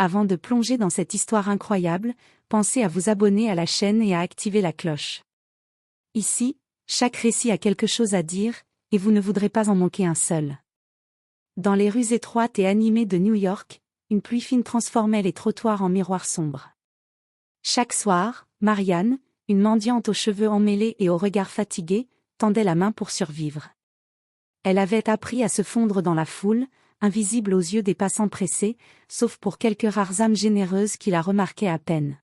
Avant de plonger dans cette histoire incroyable, pensez à vous abonner à la chaîne et à activer la cloche. Ici, chaque récit a quelque chose à dire, et vous ne voudrez pas en manquer un seul. Dans les rues étroites et animées de New York, une pluie fine transformait les trottoirs en miroirs sombres. Chaque soir, Marianne, une mendiante aux cheveux emmêlés et au regard fatigué, tendait la main pour survivre. Elle avait appris à se fondre dans la foule, invisible aux yeux des passants pressés, sauf pour quelques rares âmes généreuses qui la remarquaient à peine.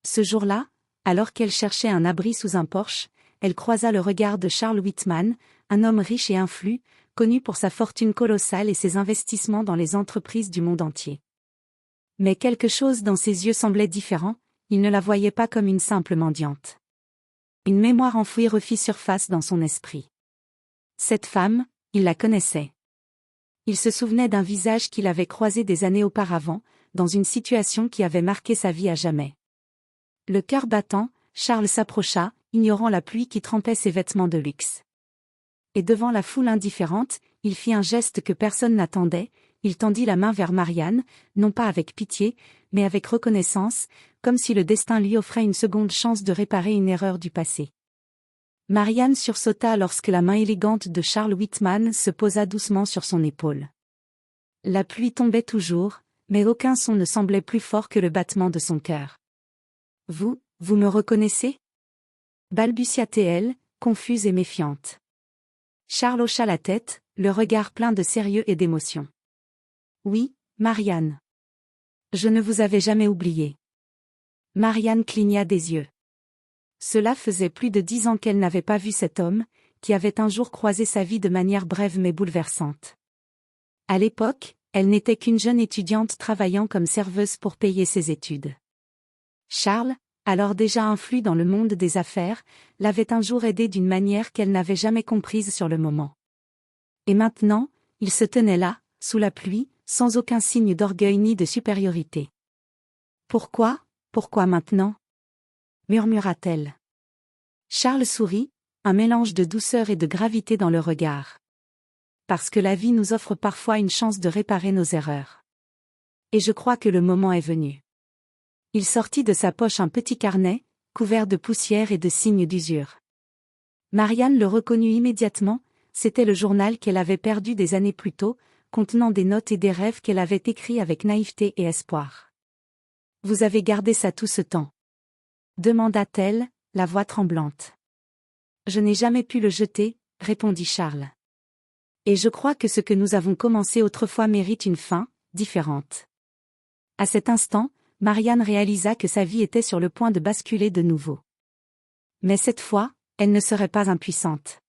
Ce jour-là, alors qu'elle cherchait un abri sous un porche, elle croisa le regard de Charles Whitman, un homme riche et influent, connu pour sa fortune colossale et ses investissements dans les entreprises du monde entier. Mais quelque chose dans ses yeux semblait différent, il ne la voyait pas comme une simple mendiante. Une mémoire enfouie refit surface dans son esprit. Cette femme, il la connaissait. Il se souvenait d'un visage qu'il avait croisé des années auparavant, dans une situation qui avait marqué sa vie à jamais. Le cœur battant, Charles s'approcha, ignorant la pluie qui trempait ses vêtements de luxe. Et devant la foule indifférente, il fit un geste que personne n'attendait, il tendit la main vers Marianne, non pas avec pitié, mais avec reconnaissance, comme si le destin lui offrait une seconde chance de réparer une erreur du passé. Marianne sursauta lorsque la main élégante de Charles Whitman se posa doucement sur son épaule. La pluie tombait toujours, mais aucun son ne semblait plus fort que le battement de son cœur. « Vous me reconnaissez » balbutia-t-elle, confuse et méfiante. Charles hocha la tête, le regard plein de sérieux et d'émotion. « Oui, Marianne. Je ne vous avais jamais oublié. » Marianne cligna des yeux. Cela faisait plus de 10 ans qu'elle n'avait pas vu cet homme, qui avait un jour croisé sa vie de manière brève mais bouleversante. À l'époque, elle n'était qu'une jeune étudiante travaillant comme serveuse pour payer ses études. Charles, alors déjà influent dans le monde des affaires, l'avait un jour aidée d'une manière qu'elle n'avait jamais comprise sur le moment. Et maintenant, il se tenait là, sous la pluie, sans aucun signe d'orgueil ni de supériorité. « Pourquoi maintenant » murmura-t-elle. Charles sourit, un mélange de douceur et de gravité dans le regard. Parce que la vie nous offre parfois une chance de réparer nos erreurs. Et je crois que le moment est venu. Il sortit de sa poche un petit carnet, couvert de poussière et de signes d'usure. Marianne le reconnut immédiatement, c'était le journal qu'elle avait perdu des années plus tôt, contenant des notes et des rêves qu'elle avait écrits avec naïveté et espoir. « Vous avez gardé ça tout ce temps ?» demanda-t-elle, la voix tremblante. « Je n'ai jamais pu le jeter, » répondit Charles. « Et je crois que ce que nous avons commencé autrefois mérite une fin, différente. » À cet instant, Marianne réalisa que sa vie était sur le point de basculer de nouveau. Mais cette fois, elle ne serait pas impuissante.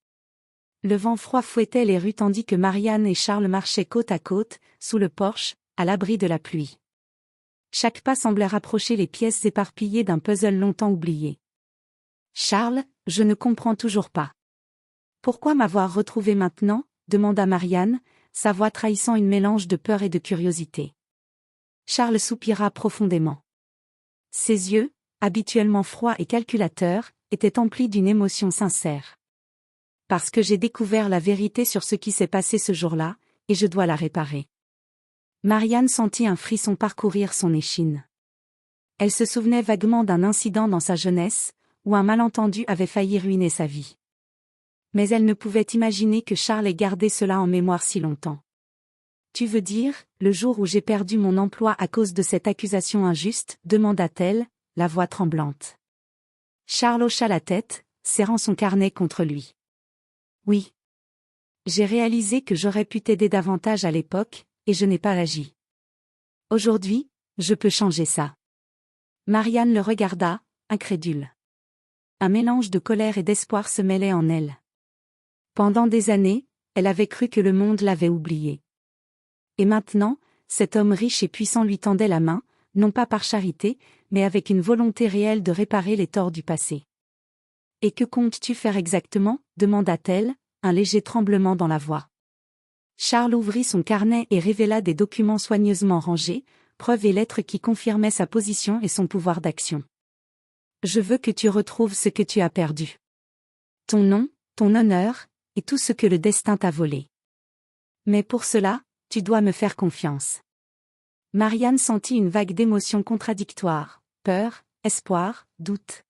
Le vent froid fouettait les rues tandis que Marianne et Charles marchaient côte à côte, sous le porche, à l'abri de la pluie. Chaque pas semblait rapprocher les pièces éparpillées d'un puzzle longtemps oublié. « Charles, je ne comprends toujours pas. »« Pourquoi m'avoir retrouvé maintenant ?» demanda Marianne, sa voix trahissant une mélange de peur et de curiosité. Charles soupira profondément. Ses yeux, habituellement froids et calculateurs, étaient emplis d'une émotion sincère. « Parce que j'ai découvert la vérité sur ce qui s'est passé ce jour-là, et je dois la réparer. » Marianne sentit un frisson parcourir son échine. Elle se souvenait vaguement d'un incident dans sa jeunesse, où un malentendu avait failli ruiner sa vie. Mais elle ne pouvait imaginer que Charles ait gardé cela en mémoire si longtemps. « Tu veux dire, le jour où j'ai perdu mon emploi à cause de cette accusation injuste ?» demanda-t-elle, la voix tremblante. Charles hocha la tête, serrant son carnet contre lui. « Oui. J'ai réalisé que j'aurais pu t'aider davantage à l'époque, et je n'ai pas agi. Aujourd'hui, je peux changer ça. » Marianne le regarda, incrédule. Un mélange de colère et d'espoir se mêlait en elle. Pendant des années, elle avait cru que le monde l'avait oubliée. Et maintenant, cet homme riche et puissant lui tendait la main, non pas par charité, mais avec une volonté réelle de réparer les torts du passé. « Et que comptes-tu faire exactement ?» demanda-t-elle, un léger tremblement dans la voix. Charles ouvrit son carnet et révéla des documents soigneusement rangés, preuves et lettres qui confirmaient sa position et son pouvoir d'action. « Je veux que tu retrouves ce que tu as perdu. Ton nom, ton honneur, et tout ce que le destin t'a volé. Mais pour cela, tu dois me faire confiance. » Marianne sentit une vague d'émotions contradictoires, peur, espoir, doute.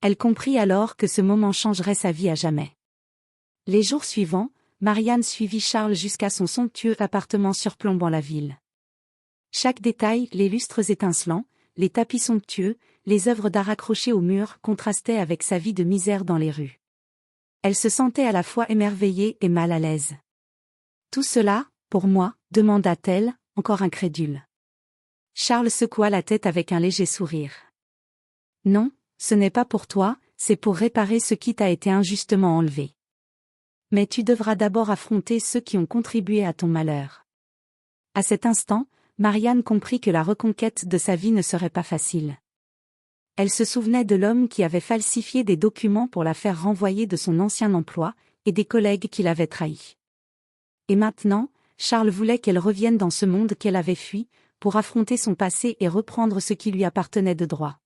Elle comprit alors que ce moment changerait sa vie à jamais. Les jours suivants, Marianne suivit Charles jusqu'à son somptueux appartement surplombant la ville. Chaque détail, les lustres étincelants, les tapis somptueux, les œuvres d'art accrochées au mur contrastaient avec sa vie de misère dans les rues. Elle se sentait à la fois émerveillée et mal à l'aise. « Tout cela, pour moi ?» demanda-t-elle, encore incrédule. Charles secoua la tête avec un léger sourire. « Non, ce n'est pas pour toi, c'est pour réparer ce qui t'a été injustement enlevé. Mais tu devras d'abord affronter ceux qui ont contribué à ton malheur. » À cet instant, Marianne comprit que la reconquête de sa vie ne serait pas facile. Elle se souvenait de l'homme qui avait falsifié des documents pour la faire renvoyer de son ancien emploi, et des collègues qui l'avaient trahi. Et maintenant, Charles voulait qu'elle revienne dans ce monde qu'elle avait fui, pour affronter son passé et reprendre ce qui lui appartenait de droit.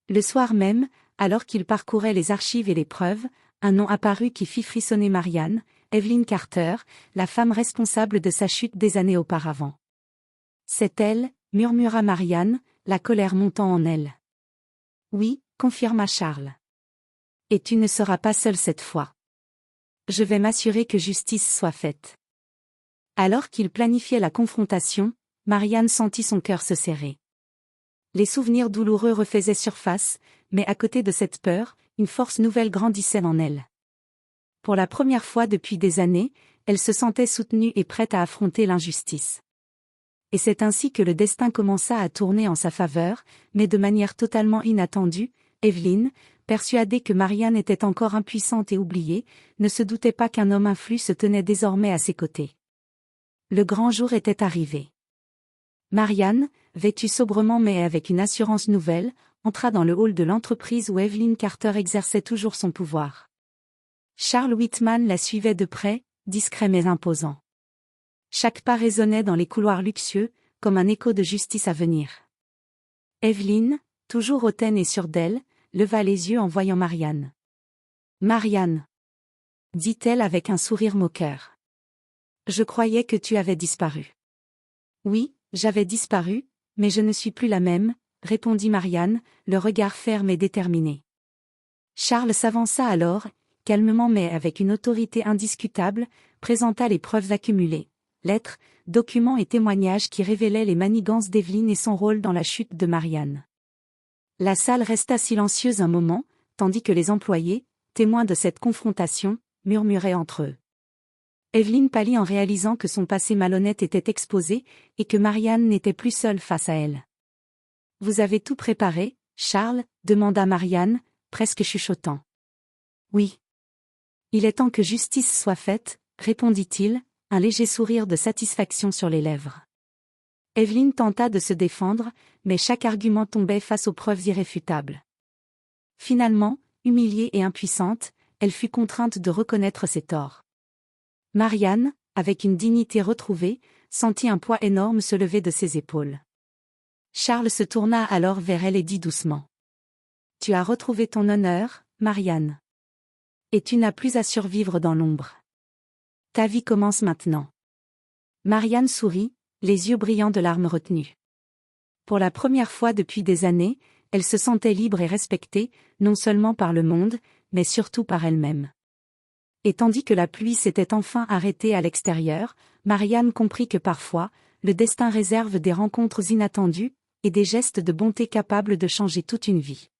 Le soir même, alors qu'il parcourait les archives et les preuves, un nom apparut qui fit frissonner Marianne, Evelyn Carter, la femme responsable de sa chute des années auparavant. « C'est elle » murmura Marianne, la colère montant en elle. « Oui » confirma Charles. « Et tu ne seras pas seule cette fois. Je vais m'assurer que justice soit faite. » Alors qu'il planifiait la confrontation, Marianne sentit son cœur se serrer. Les souvenirs douloureux refaisaient surface, mais à côté de cette peur, une force nouvelle grandissait en elle. Pour la première fois depuis des années, elle se sentait soutenue et prête à affronter l'injustice. Et c'est ainsi que le destin commença à tourner en sa faveur, mais de manière totalement inattendue. Evelyn, persuadée que Marianne était encore impuissante et oubliée, ne se doutait pas qu'un homme influent se tenait désormais à ses côtés. Le grand jour était arrivé. Marianne, vêtue sobrement mais avec une assurance nouvelle, entra dans le hall de l'entreprise où Evelyn Carter exerçait toujours son pouvoir. Charles Whitman la suivait de près, discret mais imposant. Chaque pas résonnait dans les couloirs luxueux, comme un écho de justice à venir. Evelyn, toujours hautaine et sûre d'elle, leva les yeux en voyant Marianne. « Marianne » dit-elle avec un sourire moqueur. « Je croyais que tu avais disparu. » « Oui, j'avais disparu, mais je ne suis plus la même, » répondit Marianne, le regard ferme et déterminé. Charles s'avança alors, calmement mais avec une autorité indiscutable, présenta les preuves accumulées, lettres, documents et témoignages qui révélaient les manigances d'Evelyn et son rôle dans la chute de Marianne. La salle resta silencieuse un moment, tandis que les employés, témoins de cette confrontation, murmuraient entre eux. Evelyn pâlit en réalisant que son passé malhonnête était exposé, et que Marianne n'était plus seule face à elle. « Vous avez tout préparé, Charles ?» demanda Marianne, presque chuchotant. « Oui. Il est temps que justice soit faite, » répondit-il, un léger sourire de satisfaction sur les lèvres. Evelyn tenta de se défendre, mais chaque argument tombait face aux preuves irréfutables. Finalement, humiliée et impuissante, elle fut contrainte de reconnaître ses torts. Marianne, avec une dignité retrouvée, sentit un poids énorme se lever de ses épaules. Charles se tourna alors vers elle et dit doucement. « Tu as retrouvé ton honneur, Marianne. Et tu n'as plus à survivre dans l'ombre. Ta vie commence maintenant. » Marianne sourit, les yeux brillants de larmes retenues. Pour la première fois depuis des années, elle se sentait libre et respectée, non seulement par le monde, mais surtout par elle-même. Et tandis que la pluie s'était enfin arrêtée à l'extérieur, Marianne comprit que parfois, le destin réserve des rencontres inattendues, et des gestes de bonté capables de changer toute une vie.